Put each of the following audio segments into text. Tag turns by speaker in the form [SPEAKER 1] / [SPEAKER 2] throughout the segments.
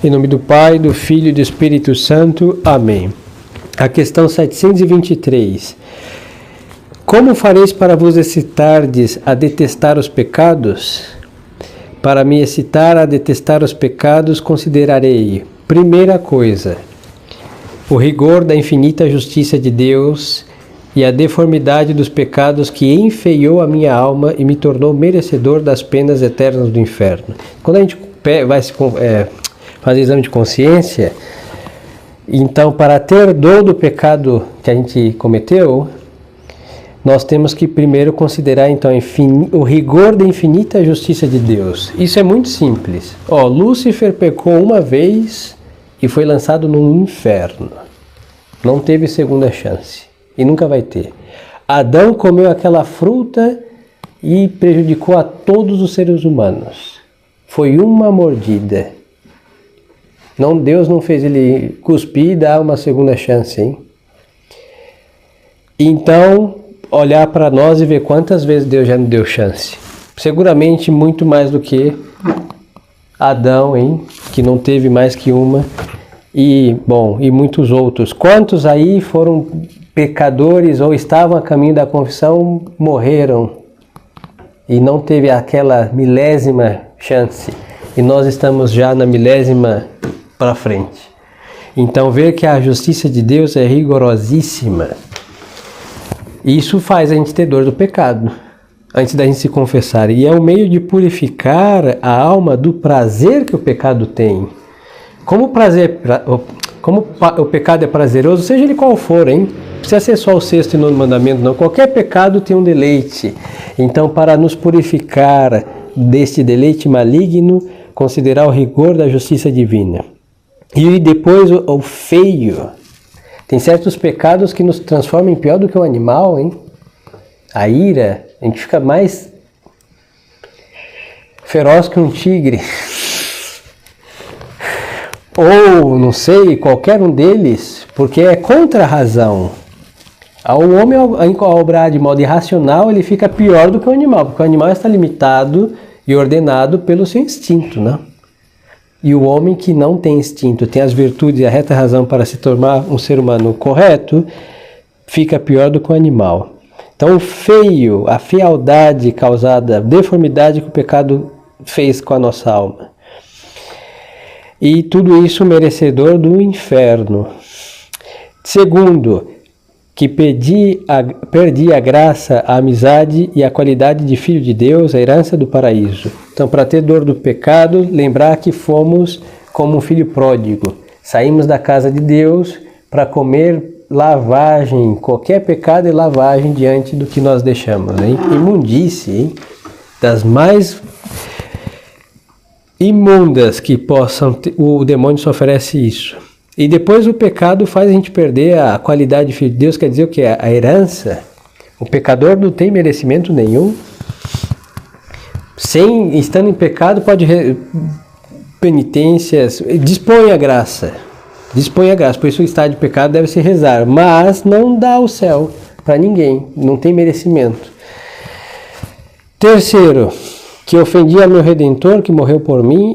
[SPEAKER 1] Em nome do Pai, do Filho e do Espírito Santo. Amém. A questão 723. Como fareis para vos excitardes a detestar os pecados? Para me excitar a detestar os pecados, considerarei, primeira coisa, o rigor da infinita justiça de Deus e a deformidade dos pecados que enfeiou a minha alma e me tornou merecedor das penas eternas do inferno. Quando a gente vai fazer exame de consciência, então, para ter dor do pecado que a gente cometeu, nós temos que primeiro considerar então o rigor da infinita justiça de Deus. Isso é muito simples. Lúcifer pecou uma vez e foi lançado no inferno. Não teve segunda chance e nunca vai ter. Adão comeu aquela fruta e prejudicou a todos os seres humanos. Foi uma mordida. Deus não fez ele cuspir e dar uma segunda chance, hein? Então, olhar para nós e ver quantas vezes Deus já nos deu chance. Seguramente muito mais do que Adão, hein? Que não teve mais que uma. E muitos outros. Quantos aí foram pecadores ou estavam a caminho da confissão, morreram e não teve aquela milésima chance. E nós estamos já na milésima para frente. Então, ver que a justiça de Deus é rigorosíssima. Isso faz a gente ter dor do pecado, antes da gente se confessar. E é um meio de purificar a alma do prazer que o pecado tem. Como o pecado é prazeroso, seja ele qual for, hein? Não precisa ser só o 6º e 9º mandamento, não. Qualquer pecado tem um deleite. Então, para nos purificar deste deleite maligno, considerar o rigor da justiça divina. E depois o feio. Tem certos pecados que nos transformam em pior do que o animal, hein? A ira, a gente fica mais feroz que um tigre. Ou, não sei, qualquer um deles, porque é contra a razão. O homem, ao obrar de modo irracional, ele fica pior do que o animal, porque o animal está limitado e ordenado pelo seu instinto, né? E o homem que não tem instinto, tem as virtudes e a reta razão para se tornar um ser humano correto, fica pior do que o animal. Então, o feio, a fealdade causada, a deformidade que o pecado fez com a nossa alma. E tudo isso merecedor do inferno. Segundo, que perdi a graça, a amizade e a qualidade de filho de Deus, a herança do paraíso. Então, para ter dor do pecado, lembrar que fomos como um filho pródigo. Saímos da casa de Deus para comer lavagem, qualquer pecado é lavagem diante do que nós deixamos, hein? Imundice, hein? Das mais imundas que possam ter, o demônio só oferece isso. E depois o pecado faz a gente perder a qualidade de filho de Deus, quer dizer o que? A herança. O pecador não tem merecimento nenhum. Estando em pecado, pode penitências, dispõe a graça. Por isso o estado de pecado deve se rezar, mas não dá o céu para ninguém, não tem merecimento. Terceiro, que ofendi a meu Redentor, que morreu por mim,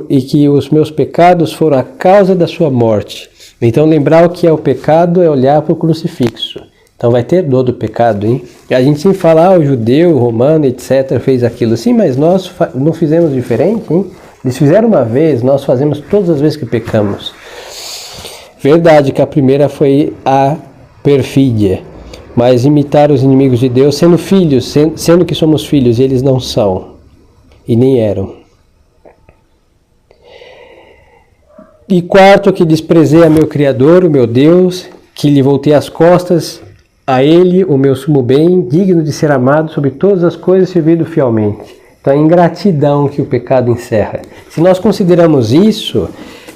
[SPEAKER 1] e que os meus pecados foram a causa da sua morte. Então, lembrar o que é o pecado é olhar para o crucifixo. Então, vai ter dor do pecado, hein? E a gente sempre fala, o judeu, o romano, etc., fez aquilo. Sim, mas nós não fizemos diferente, hein? Eles fizeram uma vez, nós fazemos todas as vezes que pecamos. Verdade que a primeira foi a perfídia. Mas imitar os inimigos de Deus, sendo filhos, sendo que somos filhos, e eles não são, e nem eram. E quarto, que desprezei a meu Criador, o meu Deus, que lhe voltei as costas, a Ele, o meu sumo bem, digno de ser amado sobre todas as coisas, servido fielmente. Então é ingratidão que o pecado encerra. Se nós consideramos isso,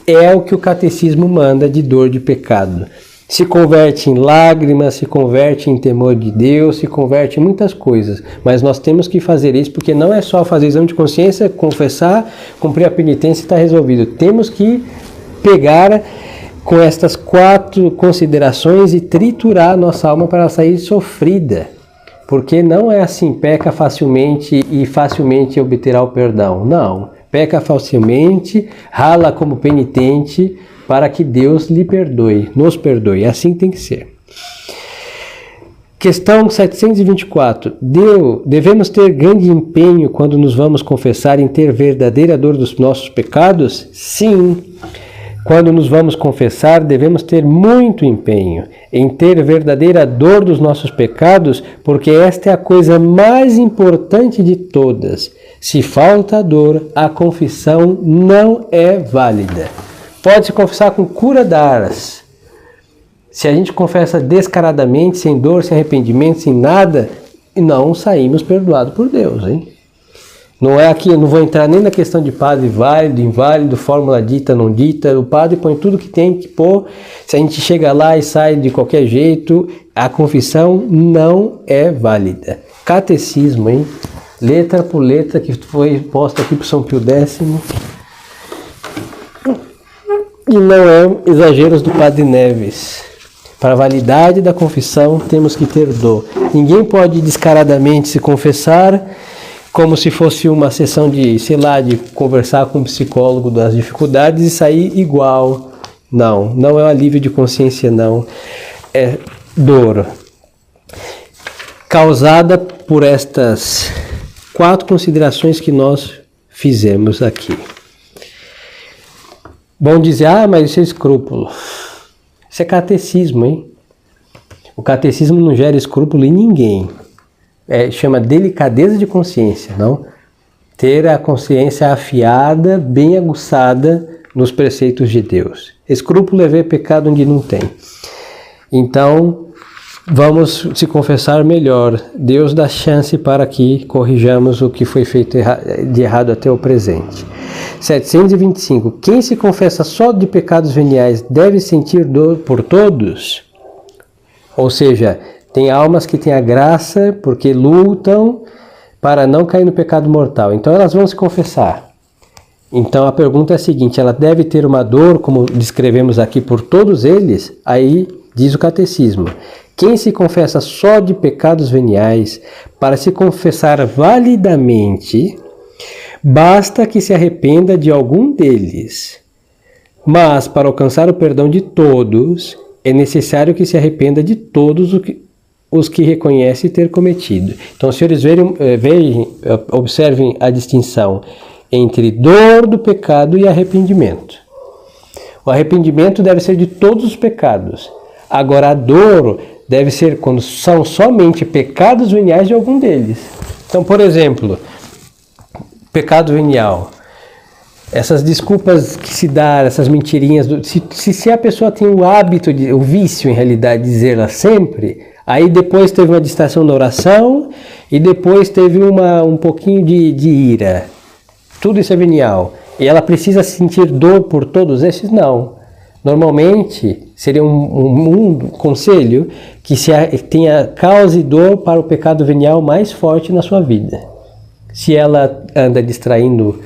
[SPEAKER 1] é o que o catecismo manda de dor de pecado. Se converte em lágrimas, se converte em temor de Deus, se converte em muitas coisas. Mas nós temos que fazer isso, porque não é só fazer exame de consciência, confessar, cumprir a penitência e está resolvido. Temos que pegar com estas 4 considerações e triturar a nossa alma para ela sair sofrida. Porque não é assim, peca facilmente e facilmente obterá o perdão. Não. peca facilmente, rala como penitente, para que Deus lhe perdoe, nos perdoe. Assim tem que ser. Questão 724. Devemos ter grande empenho quando nos vamos confessar em ter verdadeira dor dos nossos pecados? Sim. Quando nos vamos confessar, devemos ter muito empenho em ter verdadeira dor dos nossos pecados, porque esta é a coisa mais importante de todas. Se falta a dor, a confissão não é válida. Pode se confessar com cura d'aras. Se a gente confessa descaradamente, sem dor, sem arrependimento, sem nada, não saímos perdoados por Deus, hein? Não é aqui, eu não vou entrar nem na questão de padre válido, inválido, fórmula dita, não dita. O padre põe tudo que tem que pôr. Se a gente chega lá e sai de qualquer jeito, a confissão não é válida. Catecismo, hein? Letra por letra, que foi posta aqui para São Pio X. E não é exageros do Padre Neves. Para a validade da confissão, temos que ter dor. Ninguém pode descaradamente se confessar como se fosse uma sessão de, de conversar com um psicólogo das dificuldades e sair igual. Não, não é um alívio de consciência, não. É dor causada por estas 4 considerações que nós fizemos aqui. Bom dizer, mas isso é escrúpulo. Isso é catecismo, hein? O catecismo não gera escrúpulo em ninguém. Chama delicadeza de consciência, não? Ter a consciência afiada, bem aguçada nos preceitos de Deus. Escrúpulo é ver pecado onde não tem. Então, vamos se confessar melhor. Deus dá chance para que corrijamos o que foi feito de errado até o presente. 725. Quem se confessa só de pecados veniais deve sentir dor por todos? Ou seja, tem almas que têm a graça porque lutam para não cair no pecado mortal. Então elas vão se confessar. Então a pergunta é a seguinte: ela deve ter uma dor, como descrevemos aqui, por todos eles? Aí diz o catecismo: quem se confessa só de pecados veniais, para se confessar validamente, basta que se arrependa de algum deles. Mas para alcançar o perdão de todos, é necessário que se arrependa de todos os que reconhece ter cometido. Então, os senhores observem a distinção entre dor do pecado e arrependimento. O arrependimento deve ser de todos os pecados. Agora, a dor deve ser quando são somente pecados veniais de algum deles. Então, por exemplo, pecado venial. Essas desculpas que se dá, essas mentirinhas, se a pessoa tem o hábito, o vício em realidade, de dizê-la sempre, aí depois teve uma distração da oração e depois teve um pouquinho de ira. Tudo isso é venial. E ela precisa sentir dor por todos esses? Não. Normalmente, seria um conselho que tenha causa e dor para o pecado venial mais forte na sua vida. Se ela anda distraindo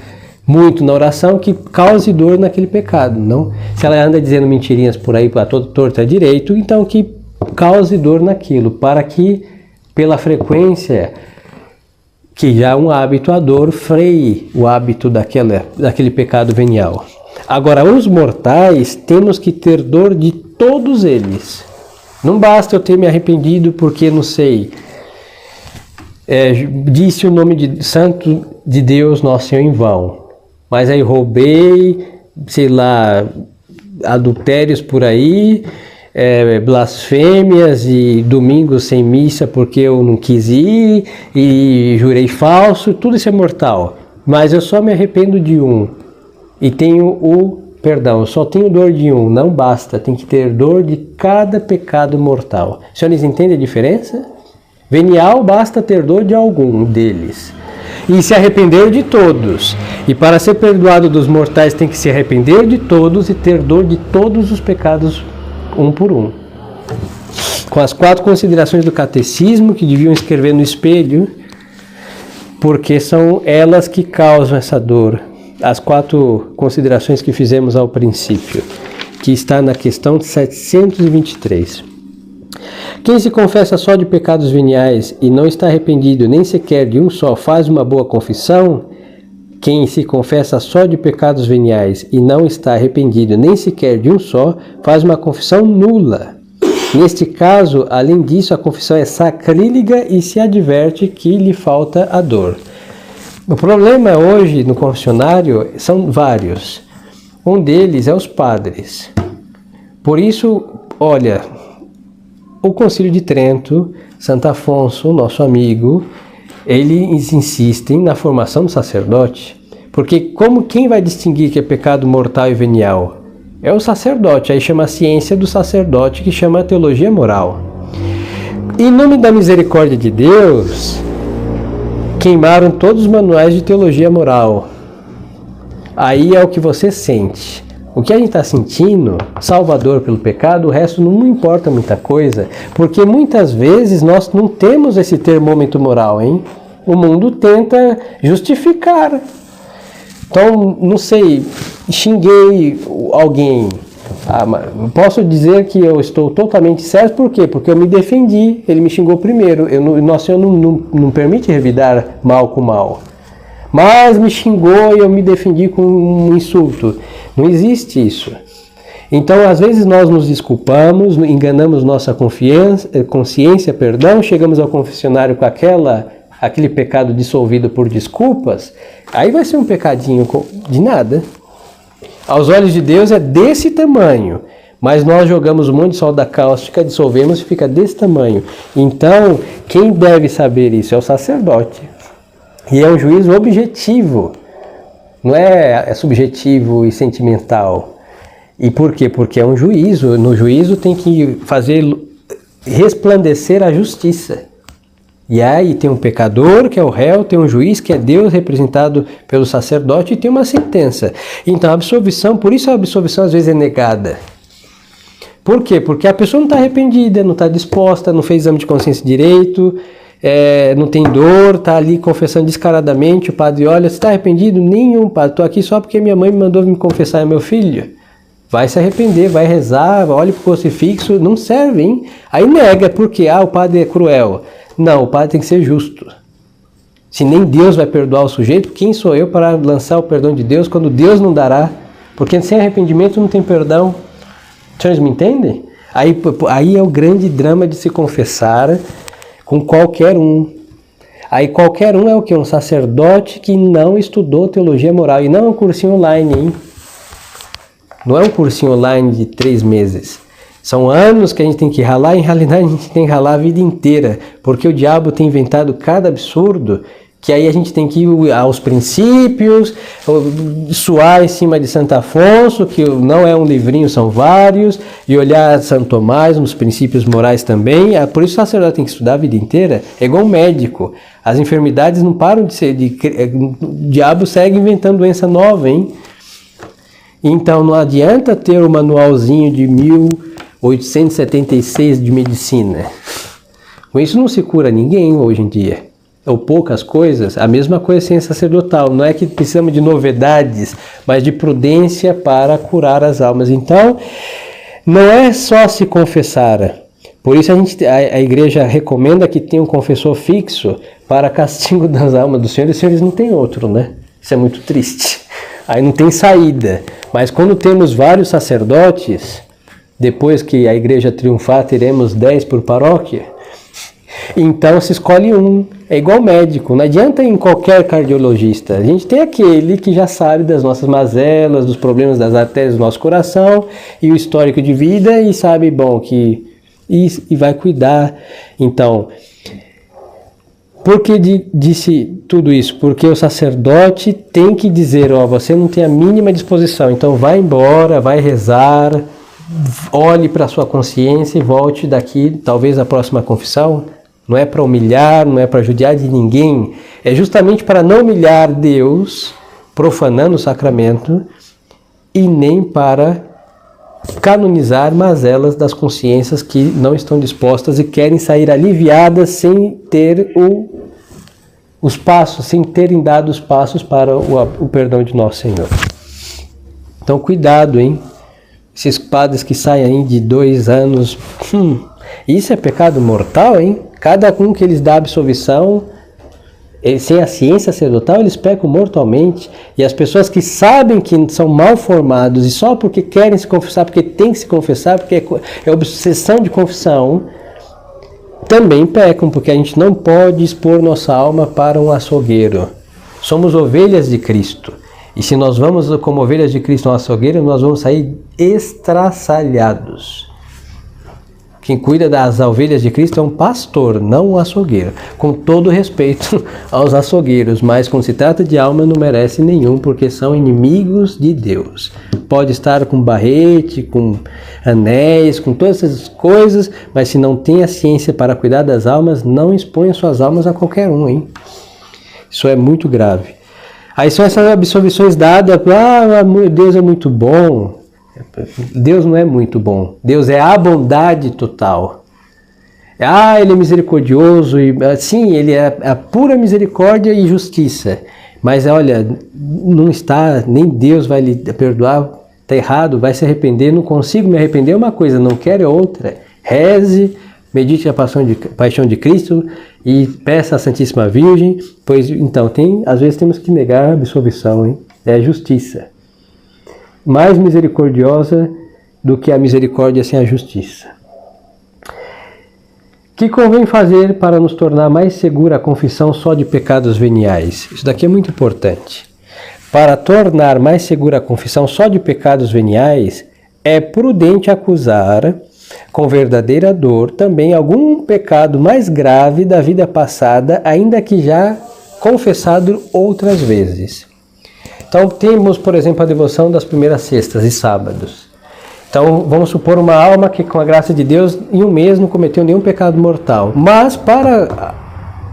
[SPEAKER 1] muito na oração, que cause dor naquele pecado, não? Se ela anda dizendo mentirinhas por aí para todo torto a direito, então que cause dor naquilo, para que pela frequência que já é um hábito, a dor freie o hábito daquele pecado venial. Agora, os mortais, temos que ter dor de todos eles. Não basta eu ter me arrependido porque, não sei, disse o nome de santo de Deus, nosso Senhor, em vão. Mas aí roubei, adultérios por aí, blasfêmias e domingos sem missa porque eu não quis ir e jurei falso, tudo isso é mortal. Mas eu só me arrependo de um e tenho o perdão, eu só tenho dor de um, não basta, tem que ter dor de cada pecado mortal. Os senhores entendem a diferença? Venial, basta ter dor de algum deles. E se arrepender de todos. E para ser perdoado dos mortais tem que se arrepender de todos e ter dor de todos os pecados, um por um. Com as 4 considerações do catecismo que deviam escrever no espelho, porque são elas que causam essa dor. As 4 considerações que fizemos ao princípio, que está na questão 723. Quem se confessa só de pecados veniais e não está arrependido nem sequer de um só, faz uma boa confissão? quem se confessa só de pecados veniais e não está arrependido nem sequer de um só, faz uma confissão nula. Neste caso, além disso, a confissão é sacrílega e se adverte que lhe falta a dor. O problema hoje no confessionário são vários. Um deles é os padres. Por isso, olha, o Concílio de Trento, Santo Afonso, nosso amigo, eles insistem na formação do sacerdote, porque quem vai distinguir que é pecado mortal e venial? É o sacerdote, aí chama a ciência do sacerdote, que chama a teologia moral. Em nome da misericórdia de Deus, queimaram todos os manuais de teologia moral. Aí é o que você sente. O que a gente está sentindo, salvador pelo pecado, o resto não importa muita coisa, porque muitas vezes nós não temos esse termômetro moral, hein? O mundo tenta justificar. Então, não sei, xinguei alguém. Posso dizer que eu estou totalmente certo, por quê? Porque eu me defendi, ele me xingou primeiro. Nosso Senhor não permite revidar mal com mal. Mas me xingou e eu me defendi com um insulto. Não existe isso. Então, às vezes nós nos desculpamos, enganamos nossa consciência, chegamos ao confessionário com aquele pecado dissolvido por desculpas, aí vai ser um pecadinho de nada. Aos olhos de Deus é desse tamanho, mas nós jogamos um monte de soda cáustica, dissolvemos e fica desse tamanho. Então, quem deve saber isso é o sacerdote. E é um juízo objetivo, não é subjetivo e sentimental. E por quê? Porque é um juízo. No juízo tem que fazer resplandecer a justiça. E aí tem um pecador, que é o réu, tem um juiz, que é Deus, representado pelo sacerdote, e tem uma sentença. Então a absolvição, por isso a absolvição às vezes é negada. Por quê? Porque a pessoa não está arrependida, não está disposta, não fez exame de consciência direito, não tem dor, está ali confessando descaradamente. O padre olha, você está arrependido? Nenhum, padre, estou aqui só porque minha mãe me mandou me confessar, é meu filho. Vai se arrepender, vai rezar, olha para o crucifixo, não serve, hein? Aí nega, porque o padre é cruel. Não, o padre tem que ser justo. Se nem Deus vai perdoar o sujeito, quem sou eu para lançar o perdão de Deus quando Deus não dará? Porque sem arrependimento não tem perdão. Vocês me entendem? Aí é o grande drama de se confessar com qualquer um. Aí qualquer um é o quê? Um sacerdote que não estudou teologia moral. E não é um cursinho online, hein? Não é um cursinho online de 3 meses. São anos que a gente tem que ralar, em realidade a gente tem que ralar a vida inteira, porque o diabo tem inventado cada absurdo, que aí a gente tem que ir aos princípios, suar em cima de Santo Afonso, que não é um livrinho, são vários, e olhar Santo Tomás nos princípios morais também. Por isso o sacerdote tem que estudar a vida inteira, é igual um médico. As enfermidades não param de ser, o diabo segue inventando doença nova, hein? Então não adianta ter o manualzinho de 1876 de medicina. Com isso não se cura ninguém hoje em dia. Ou poucas coisas. A mesma coisa ciência sacerdotal. Não é que precisamos de novidades, mas de prudência para curar as almas. Então, não é só se confessar. Por isso a igreja recomenda que tenha um confessor fixo para castigo das almas do Senhor. E os senhores não tem outro, né? Isso é muito triste. Aí não tem saída. Mas quando temos vários sacerdotes, depois que a igreja triunfar, teremos 10 por paróquia. Então se escolhe um. É igual médico. Não adianta ir em qualquer cardiologista. A gente tem aquele que já sabe das nossas mazelas, dos problemas das artérias do nosso coração e o histórico de vida e sabe, e vai cuidar. Então, por que disse tudo isso? Porque o sacerdote tem que dizer, você não tem a mínima disposição, então vai embora, vai rezar, olhe para a sua consciência e volte daqui, talvez a próxima confissão. Não é para humilhar, não é para judiar de ninguém, é justamente para não humilhar Deus, profanando o sacramento, e nem para canonizar mazelas das consciências que não estão dispostas e querem sair aliviadas sem ter os passos, sem terem dado os passos para o perdão de nosso Senhor. Então cuidado, hein? Esses padres que saem aí de 2 anos, isso é pecado mortal, hein? Cada um que eles dão absolvição sem a ciência sacerdotal, eles pecam mortalmente. E as pessoas que sabem que são mal formados e só porque querem se confessar, porque tem que se confessar, porque é obsessão de confissão, também pecam, porque a gente não pode expor nossa alma para um açougueiro. Somos ovelhas de Cristo. E se nós vamos como ovelhas de Cristo no açougueiro, nós vamos sair estraçalhados. Quem cuida das ovelhas de Cristo é um pastor, não um açougueiro. Com todo respeito aos açougueiros, mas quando se trata de alma não merece nenhum, porque são inimigos de Deus. Pode estar com barrete, com anéis, com todas essas coisas, mas se não tem a ciência para cuidar das almas, não exponha suas almas a qualquer um, hein? Isso é muito grave. Aí são essas absolvições dadas, Deus é muito bom. Deus não é muito bom. Deus é a bondade total. Ele é misericordioso. Sim, ele é a pura misericórdia e justiça. Mas olha, não está, nem Deus vai lhe perdoar. Está errado, vai se arrepender. Não consigo me arrepender, é uma coisa, não quero é outra. Reze, medite a paixão de Cristo e peça à Santíssima Virgem. Pois então, às vezes temos que negar a absolvição, hein? É a justiça. Mais misericordiosa do que a misericórdia sem a justiça. Que convém fazer para nos tornar mais segura a confissão só de pecados veniais? Isso daqui é muito importante. Para tornar mais segura a confissão só de pecados veniais, é prudente acusar, com verdadeira dor, também algum pecado mais grave da vida passada, ainda que já confessado outras vezes. Então temos, por exemplo, a devoção das primeiras sextas e sábados. Então vamos supor uma alma que com a graça de Deus em um mês não cometeu nenhum pecado mortal. Mas para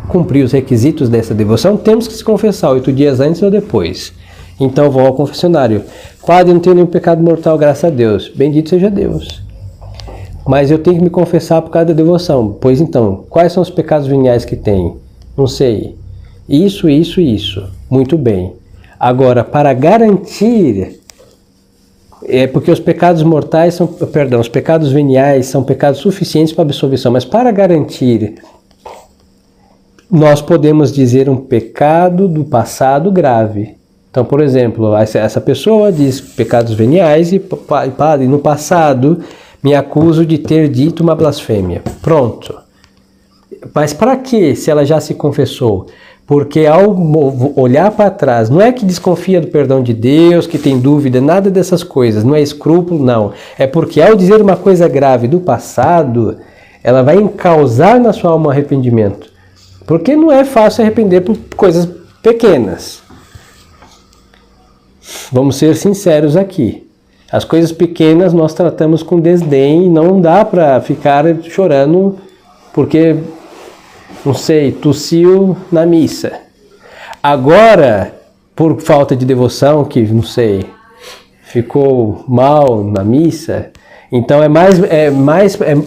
[SPEAKER 1] cumprir os requisitos dessa devoção temos que se confessar 8 dias antes ou depois. Então vão ao confessionário. Padre, não tenho nenhum pecado mortal, graças a Deus. Bendito seja Deus. Mas eu tenho que me confessar por causa da devoção. Pois então, quais são os pecados veniais que tem? Não sei. Isso. Muito bem. Agora, para garantir, porque os pecados mortais os pecados veniais são pecados suficientes para absolvição, mas para garantir, nós podemos dizer um pecado do passado grave. Então, por exemplo, essa pessoa diz pecados veniais e padre, no passado me acuso de ter dito uma blasfêmia. Pronto. Mas para que, se ela já se confessou? Porque ao olhar para trás, não é que desconfia do perdão de Deus, que tem dúvida, nada dessas coisas, não é escrúpulo, não. É porque ao dizer uma coisa grave do passado, ela vai encausar na sua alma um arrependimento. Porque não é fácil arrepender por coisas pequenas. Vamos ser sinceros aqui. As coisas pequenas nós tratamos com desdém e não dá para ficar chorando porque... não sei, tossiu na missa. Agora, por falta de devoção, que não sei, ficou mal na missa, então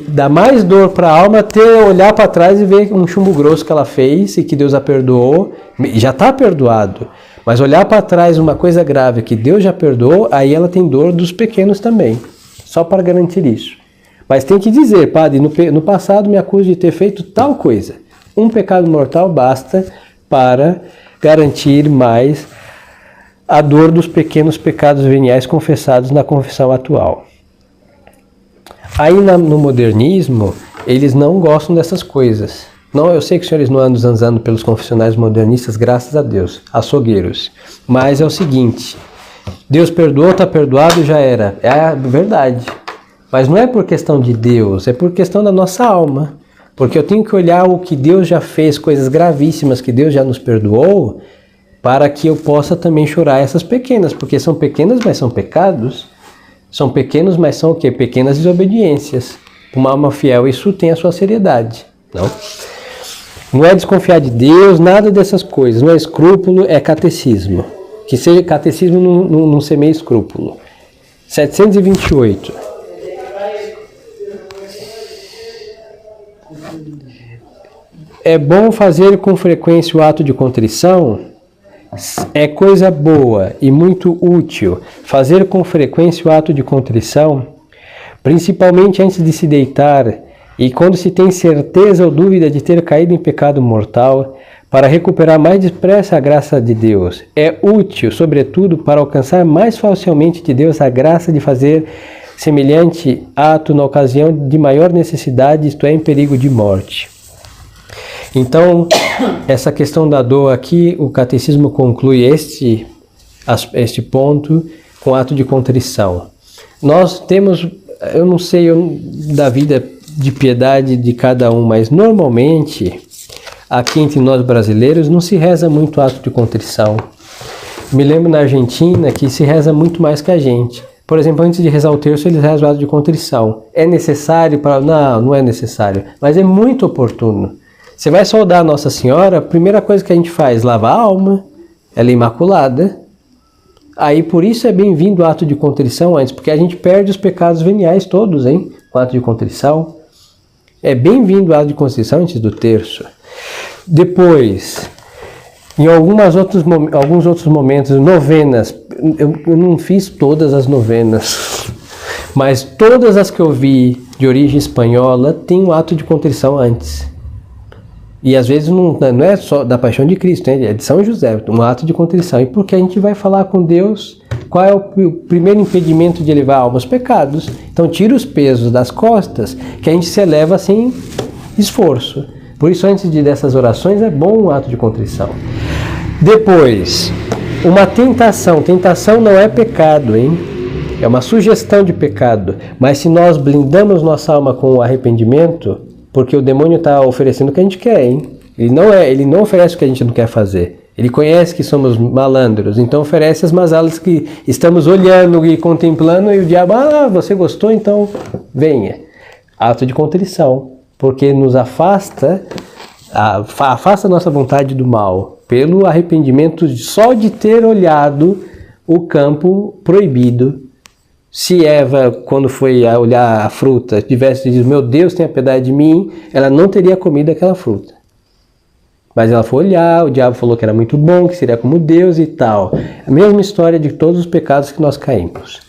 [SPEAKER 1] dá mais dor para a alma olhar para trás e ver um chumbo grosso que ela fez e que Deus a perdoou, já está perdoado. Mas olhar para trás uma coisa grave que Deus já perdoou, aí ela tem dor dos pequenos também, só para garantir isso. Mas tem que dizer, padre, no passado me acuso de ter feito tal coisa. Um pecado mortal basta para garantir mais a dor dos pequenos pecados veniais confessados na confissão atual. Aí no modernismo, eles não gostam dessas coisas. Não, eu sei que os senhores não andam zanzando pelos confessionais modernistas, graças a Deus, açougueiros. Mas é o seguinte, Deus perdoou, está perdoado, já era. É a verdade. Mas não é por questão de Deus, é por questão da nossa alma. Porque eu tenho que olhar o que Deus já fez, coisas gravíssimas que Deus já nos perdoou, para que eu possa também chorar essas pequenas, porque são pequenas, mas são pecados. São pequenos, mas são o quê? Pequenas desobediências. Uma alma fiel, isso tem a sua seriedade. Não é desconfiar de Deus, nada dessas coisas. Não é escrúpulo, é catecismo. Que seja catecismo não semeia escrúpulo. 728. É bom fazer com frequência o ato de contrição? É coisa boa e muito útil fazer com frequência o ato de contrição, principalmente antes de se deitar e quando se tem certeza ou dúvida de ter caído em pecado mortal, para recuperar mais depressa a graça de Deus. É útil, sobretudo, para alcançar mais facilmente de Deus a graça de fazer semelhante ato na ocasião de maior necessidade, isto é, em perigo de morte. Então, essa questão da dor aqui, o catecismo conclui este ponto com ato de contrição. Nós temos, eu não sei da vida de piedade de cada um, mas normalmente, aqui entre nós brasileiros, não se reza muito ato de contrição. Me lembro na Argentina que se reza muito mais que a gente. Por exemplo, antes de rezar o terço, eles rezam o ato de contrição. É necessário para... Não, não é necessário, mas é muito oportuno. Você vai saudar a Nossa Senhora, a primeira coisa que a gente faz, lavar a alma, ela é imaculada. Aí por isso é bem-vindo o ato de contrição antes, porque a gente perde os pecados veniais todos, hein? O ato de contrição. É bem-vindo o ato de contrição antes do terço. Depois, em alguns outros momentos, novenas, eu não fiz todas as novenas, mas todas as que eu vi de origem espanhola tem um ato de contrição antes. E às vezes não é só da Paixão de Cristo, é de São José, um ato de contrição. E porque a gente vai falar com Deus, qual é o primeiro impedimento de elevar a alma? Os pecados. Então tira os pesos das costas, que a gente se eleva sem esforço. Por isso, antes dessas orações, é bom um ato de contrição. Depois, uma tentação. Tentação não é pecado, hein? É uma sugestão de pecado. Mas se nós blindamos nossa alma com o arrependimento, porque o demônio está oferecendo o que a gente quer, hein? Ele não oferece o que a gente não quer fazer. Ele conhece que somos malandros, então oferece as mazelas que estamos olhando e contemplando, e o diabo, você gostou, então venha. Ato de contrição. Porque nos afasta a nossa vontade do mal, pelo arrependimento só de ter olhado o campo proibido. Se Eva, quando foi a olhar a fruta, tivesse dito, meu Deus, tenha piedade de mim, ela não teria comido aquela fruta. Mas ela foi olhar, o diabo falou que era muito bom, que seria como Deus e tal. A mesma história de todos os pecados que nós caímos.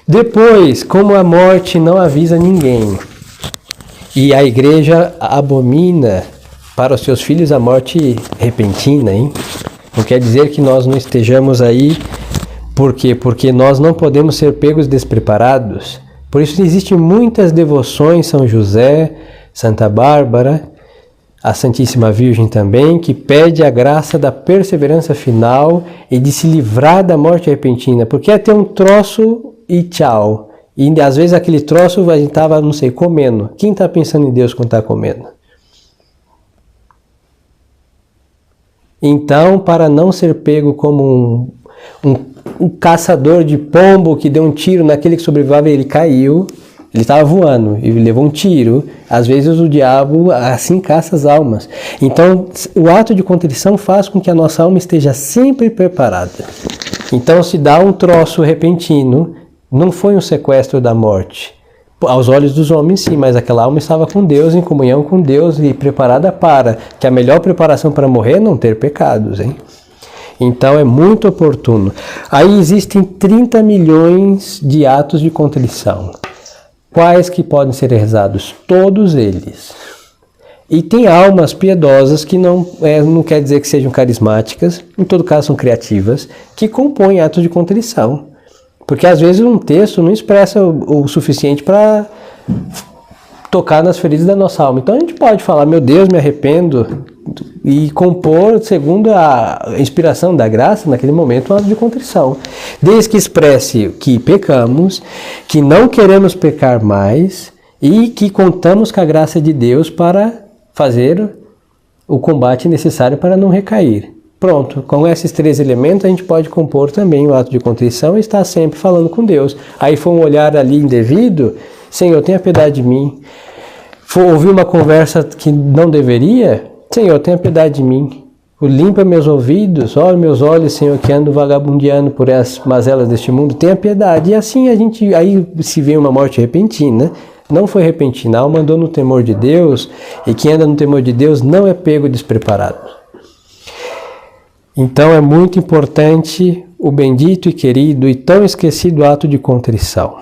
[SPEAKER 1] Depois, como a morte não avisa ninguém, e a igreja abomina para os seus filhos a morte repentina, hein? Não quer dizer que nós não estejamos aí. Por quê? Porque nós não podemos ser pegos despreparados. Por isso existem muitas devoções, São José, Santa Bárbara, a Santíssima Virgem também, que pede a graça da perseverança final e de se livrar da morte repentina. Porque é ter um troço e tchau. E às vezes aquele troço a gente estava, não sei, comendo. Quem está pensando em Deus quando está comendo? Então, para não ser pego como um caçador de pombo que deu um tiro naquele que sobreviveu, ele caiu, ele estava voando e levou um tiro. Às vezes o diabo assim caça as almas. Então, o ato de contrição faz com que a nossa alma esteja sempre preparada. Então, se dá um troço repentino, não foi um sequestro da morte. Aos olhos dos homens, sim, mas aquela alma estava com Deus, em comunhão com Deus e preparada para, que a melhor preparação para morrer é não ter pecados, hein? Então é muito oportuno. Aí existem 30 milhões de atos de contrição. Quais que podem ser rezados? Todos eles. E tem almas piedosas que não quer dizer que sejam carismáticas, em todo caso são criativas, que compõem atos de contrição. Porque às vezes um texto não expressa o suficiente para tocar nas feridas da nossa alma. Então a gente pode falar, meu Deus, me arrependo, e compor segundo a inspiração da graça, naquele momento, um ato de contrição. Desde que expresse que pecamos, que não queremos pecar mais e que contamos com a graça de Deus para fazer o combate necessário para não recair. Pronto, com esses 3 elementos a gente pode compor também o ato de contrição e estar sempre falando com Deus. Aí foi um olhar ali indevido, Senhor, tenha piedade de mim. For ouvir uma conversa que não deveria, Senhor, tenha piedade de mim. Limpa meus ouvidos, olha meus olhos, Senhor, que ando vagabundeando por as mazelas deste mundo, tenha piedade. E assim aí se vê uma morte repentina, não foi repentina, a alma andou no temor de Deus, e quem anda no temor de Deus não é pego despreparado. Então é muito importante o bendito e querido e tão esquecido ato de contrição.